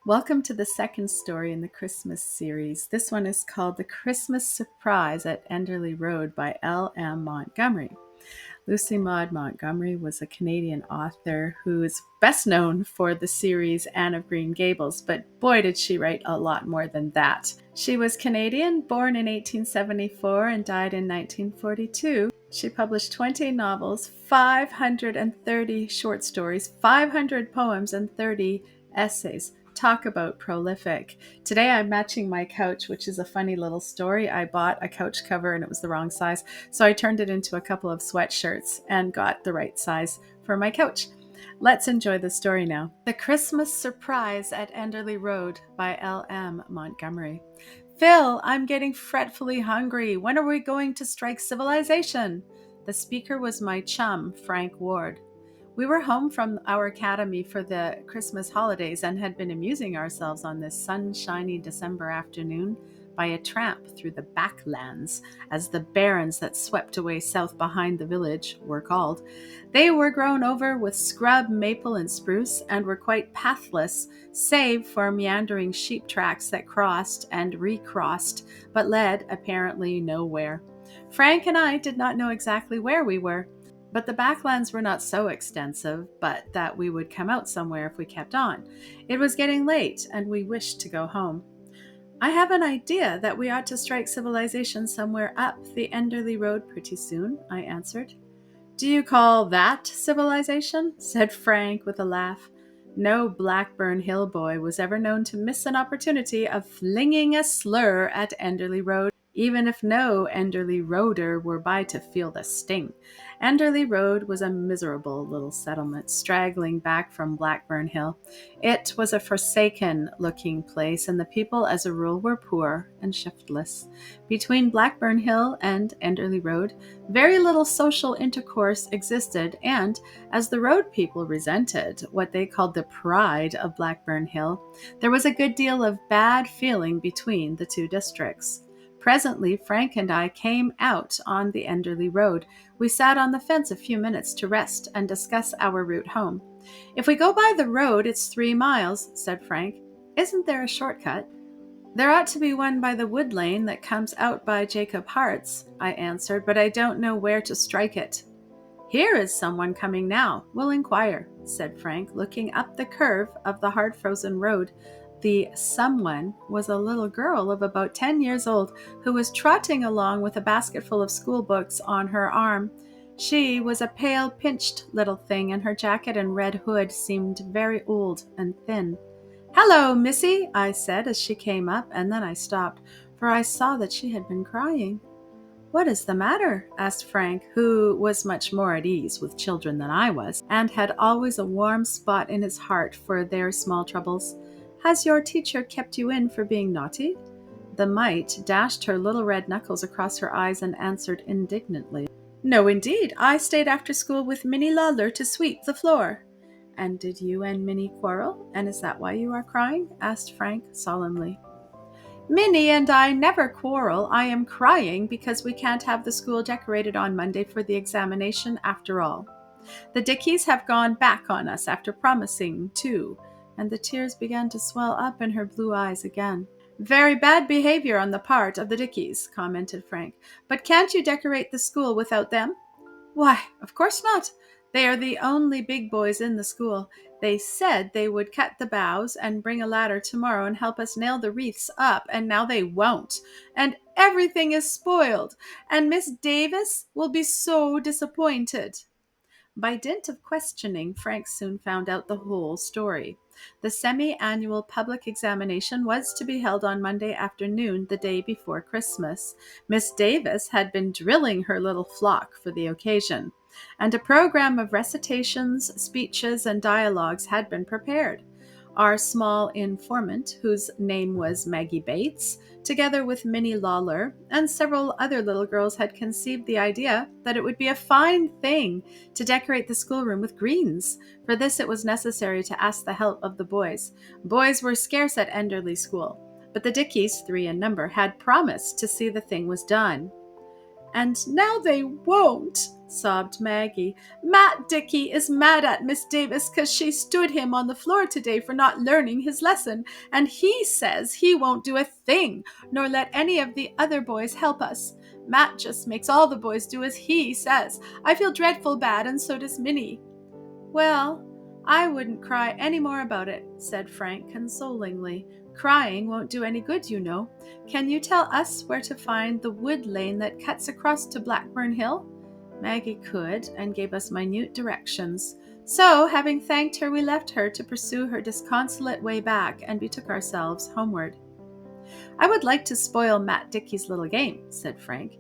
Welcome to the second story in the Christmas series. This one is called The Christmas Surprise at Enderly Road by L.M. Montgomery. Lucy Maud Montgomery was a Canadian author who is best known for the series Anne of Green Gables, but boy did she write a lot more than that. She was Canadian, born in 1874 and died in 1942. She published 20 novels, 530 short stories, 500 poems, and 30 essays. Talk about prolific. Today I'm matching my couch, which is a funny little story. I bought a couch cover and it was the wrong size, so I turned it into a couple of sweatshirts and got the right size for my couch. Let's enjoy the story now. The Christmas Surprise at Enderly Road by L.M. Montgomery. Phil, I'm getting fretfully hungry. When are we going to strike civilization? The speaker was my chum, Frank Ward. We were home from our academy for the Christmas holidays and had been amusing ourselves on this sunshiny December afternoon by a tramp through the backlands, as the barrens that swept away south behind the village were called. They were grown over with scrub, maple, and spruce, and were quite pathless, save for meandering sheep tracks that crossed and recrossed, but led apparently nowhere. Frank and I did not know exactly where we were, but the backlands were not so extensive, but that we would come out somewhere if we kept on. It was getting late, and we wished to go home. I have an idea that we ought to strike civilization somewhere up the Enderly Road pretty soon, I answered. Do you call that civilization? Said Frank with a laugh. No Blackburn Hill boy was ever known to miss an opportunity of flinging a slur at Enderly Road, even if no Enderly Roader were by to feel the sting. Enderly Road was a miserable little settlement straggling back from Blackburn Hill. It was a forsaken-looking place, and the people as a rule were poor and shiftless. Between Blackburn Hill and Enderly Road, very little social intercourse existed, and as the road people resented what they called the pride of Blackburn Hill, there was a good deal of bad feeling between the two districts. Presently, Frank and I came out on the Enderly Road. We sat on the fence a few minutes to rest and discuss our route home. If we go by the road, it's 3 miles, said Frank. Isn't there a shortcut? There ought to be one by the wood lane that comes out by Jacob Hart's, I answered, but I don't know where to strike it. Here is someone coming now. We'll inquire, said Frank, looking up the curve of the hard-frozen road. The someone was a little girl of about 10 years old who was trotting along with a basket full of school books on her arm. She was a pale, pinched little thing, and her jacket and red hood seemed very old and thin. Hello, Missy, I said as she came up, and then I stopped, for I saw that she had been crying. What is the matter? Asked Frank, who was much more at ease with children than I was, and had always a warm spot in his heart for their small troubles. Has your teacher kept you in for being naughty? The mite dashed her little red knuckles across her eyes and answered indignantly. No, indeed. I stayed after school with Minnie Lawler to sweep the floor. And did you and Minnie quarrel? And is that why you are crying? Asked Frank solemnly. Minnie and I never quarrel. I am crying because we can't have the school decorated on Monday for the examination after all. The Dickies have gone back on us after promising to, and the tears began to swell up in her blue eyes again. Very bad behavior on the part of the Dickies, commented Frank. But can't you decorate the school without them? Why, of course not. They are the only big boys in the school. They said they would cut the boughs and bring a ladder tomorrow and help us nail the wreaths up, and now they won't. And everything is spoiled, and Miss Davis will be so disappointed. By dint of questioning, Frank soon found out the whole story. The semi-annual public examination was to be held on Monday afternoon, the day before Christmas. Miss Davis had been drilling her little flock for the occasion, and a program of recitations, speeches, and dialogues had been prepared. Our small informant, whose name was Maggie Bates, together with Minnie Lawler and several other little girls, had conceived the idea that it would be a fine thing to decorate the schoolroom with greens. For this it was necessary to ask the help of the boys. Boys were scarce at Enderly School, but the Dickies, 3 in number, had promised to see the thing was done. "And now they won't," sobbed Maggie. "Matt Dickey is mad at Miss Davis 'cause she stood him on the floor today for not learning his lesson, and he says he won't do a thing, nor let any of the other boys help us. Matt just makes all the boys do as he says. I feel dreadful bad, and so does Minnie." "Well, I wouldn't cry any more about it," said Frank consolingly. "Crying won't do any good, you know. Can you tell us where to find the wood lane that cuts across to Blackburn Hill?" Maggie could, and gave us minute directions. So, having thanked her, we left her to pursue her disconsolate way back, and betook ourselves homeward. "I would like to spoil Matt Dickey's little game," said Frank.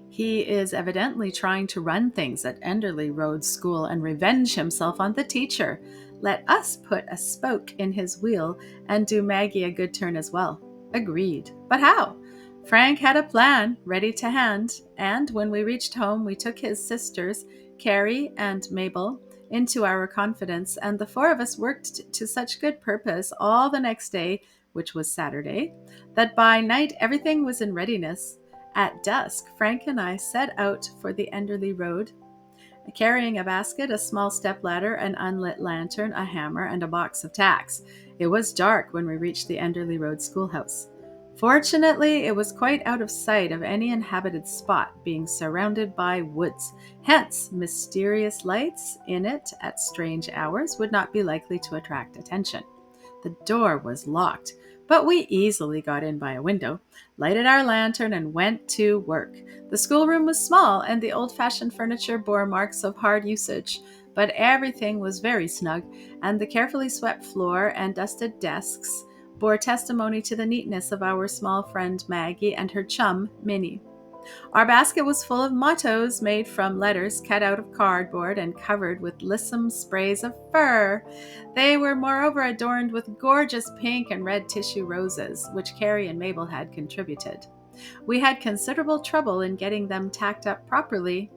"He is evidently trying to run things at Enderly Road School and revenge himself on the teacher. Let us put a spoke in his wheel and do Maggie a good turn as well." Agreed. But how? Frank had a plan ready to hand, and when we reached home, we took his sisters, Carrie and Mabel, into our confidence, and the four of us worked to such good purpose all the next day, which was Saturday, that by night everything was in readiness. At dusk, Frank and I set out for the Enderly Road, carrying a basket, a small stepladder, an unlit lantern, a hammer, and a box of tacks. It was dark when we reached the Enderly Road schoolhouse. Fortunately, it was quite out of sight of any inhabited spot, being surrounded by woods. Hence, mysterious lights in it at strange hours would not be likely to attract attention. The door was locked, but we easily got in by a window, lighted our lantern, and went to work. The schoolroom was small, and the old-fashioned furniture bore marks of hard usage, but everything was very snug, and the carefully swept floor and dusted desks bore testimony to the neatness of our small friend Maggie and her chum, Minnie. Our basket was full of mottos made from letters cut out of cardboard and covered with lissom sprays of fur. They were moreover adorned with gorgeous pink and red tissue roses, which Carrie and Mabel had contributed. We had considerable trouble in getting them tacked up properly,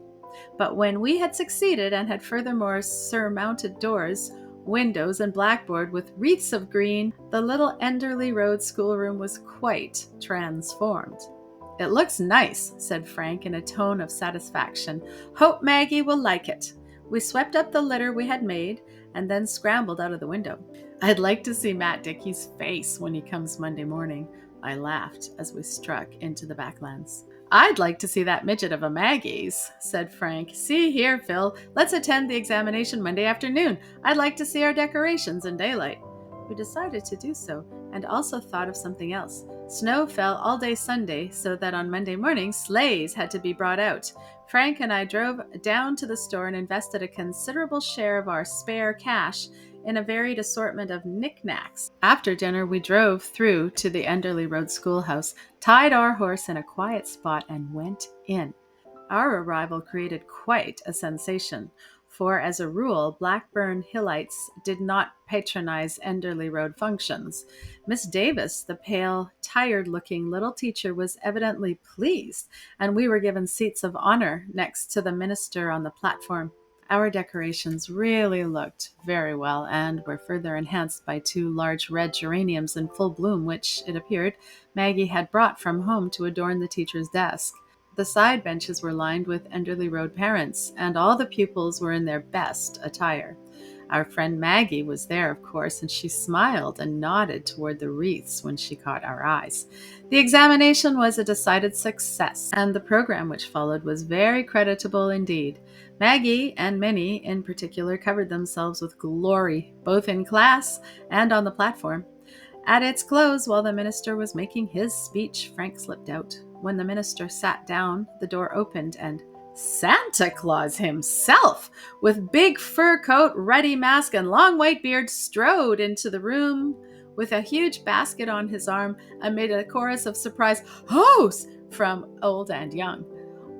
but when we had succeeded and had furthermore surmounted doors, windows, and blackboard with wreaths of green, the little Enderly Road schoolroom was quite transformed. "It looks nice," said Frank in a tone of satisfaction. "Hope Maggie will like it." We swept up the litter we had made, and then scrambled out of the window. "I'd like to see Matt Dickey's face when he comes Monday morning," I laughed as we struck into the backlands. "I'd like to see that midget of a Maggie's," said Frank. "See here, Phil, let's attend the examination Monday afternoon. I'd like to see our decorations in daylight." We decided to do so, and also thought of something else. Snow fell all day Sunday, so that on Monday morning sleighs had to be brought out. Frank and I drove down to the store and invested a considerable share of our spare cash in a varied assortment of knickknacks. After dinner, we drove through to the Enderly Road schoolhouse, tied our horse in a quiet spot, and went in. Our arrival created quite a sensation, for as a rule, Blackburn Hillites did not patronize Enderly Road functions. Miss Davis, the pale, tired-looking little teacher, was evidently pleased, and we were given seats of honor next to the minister on the platform. Our decorations really looked very well, and were further enhanced by 2 large red geraniums in full bloom, which, it appeared, Maggie had brought from home to adorn the teacher's desk. The side benches were lined with Enderly Road parents, and all the pupils were in their best attire. Our friend Maggie was there, of course, and she smiled and nodded toward the wreaths when she caught our eyes. The examination was a decided success, and the program which followed was very creditable indeed. Maggie and Minnie, in particular, covered themselves with glory, both in class and on the platform. At its close, while the minister was making his speech, Frank slipped out. When the minister sat down, the door opened, and Santa Claus himself, with big fur coat, ruddy mask, and long white beard, strode into the room with a huge basket on his arm, amid a chorus of surprised "Ho's" from old and young.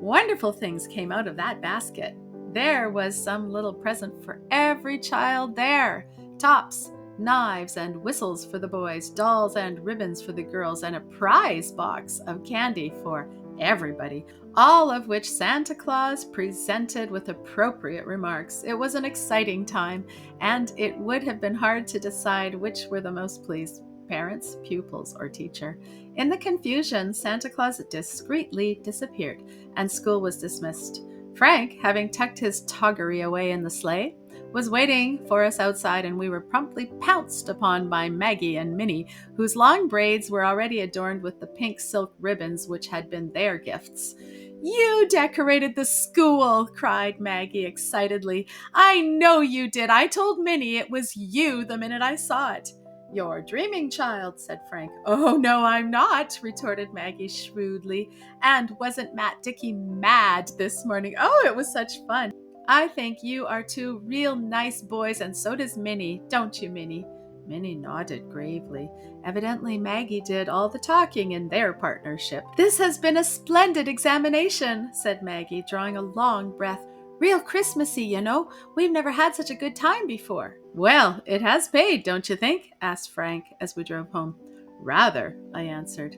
Wonderful things came out of that basket. There was some little present for every child there: tops, knives, and whistles for the boys, dolls and ribbons for the girls, and a prize box of candy for everybody, all of which Santa Claus presented with appropriate remarks. It was an exciting time, and it would have been hard to decide which were the most pleased, parents, pupils, or teacher. In the confusion, Santa Claus discreetly disappeared, and school was dismissed. Frank, having tucked his toggery away in the sleigh, was waiting for us outside, and we were promptly pounced upon by Maggie and Minnie, whose long braids were already adorned with the pink silk ribbons which had been their gifts. "You decorated the school!" cried Maggie excitedly. "I know you did. I told Minnie it was you the minute I saw it." "You're dreaming, child," said Frank. "Oh, no, I'm not," retorted Maggie shrewdly. "And wasn't Matt Dickey mad this morning? Oh, it was such fun. I think you are two real nice boys, and so does Minnie. Don't you, Minnie?" Minnie nodded gravely. Evidently, Maggie did all the talking in their partnership. "This has been a splendid examination," said Maggie, drawing a long breath. "Real Christmassy, you know. We've never had such a good time before." "Well, it has paid, don't you think?" asked Frank as we drove home. "Rather," I answered.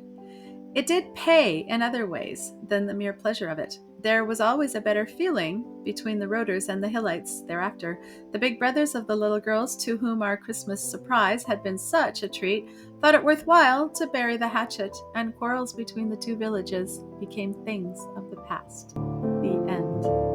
It did pay in other ways than the mere pleasure of it. There was always a better feeling between the Roaders and the Hillites thereafter. The big brothers of the little girls to whom our Christmas surprise had been such a treat thought it worthwhile to bury the hatchet, and quarrels between the two villages became things of the past. The end.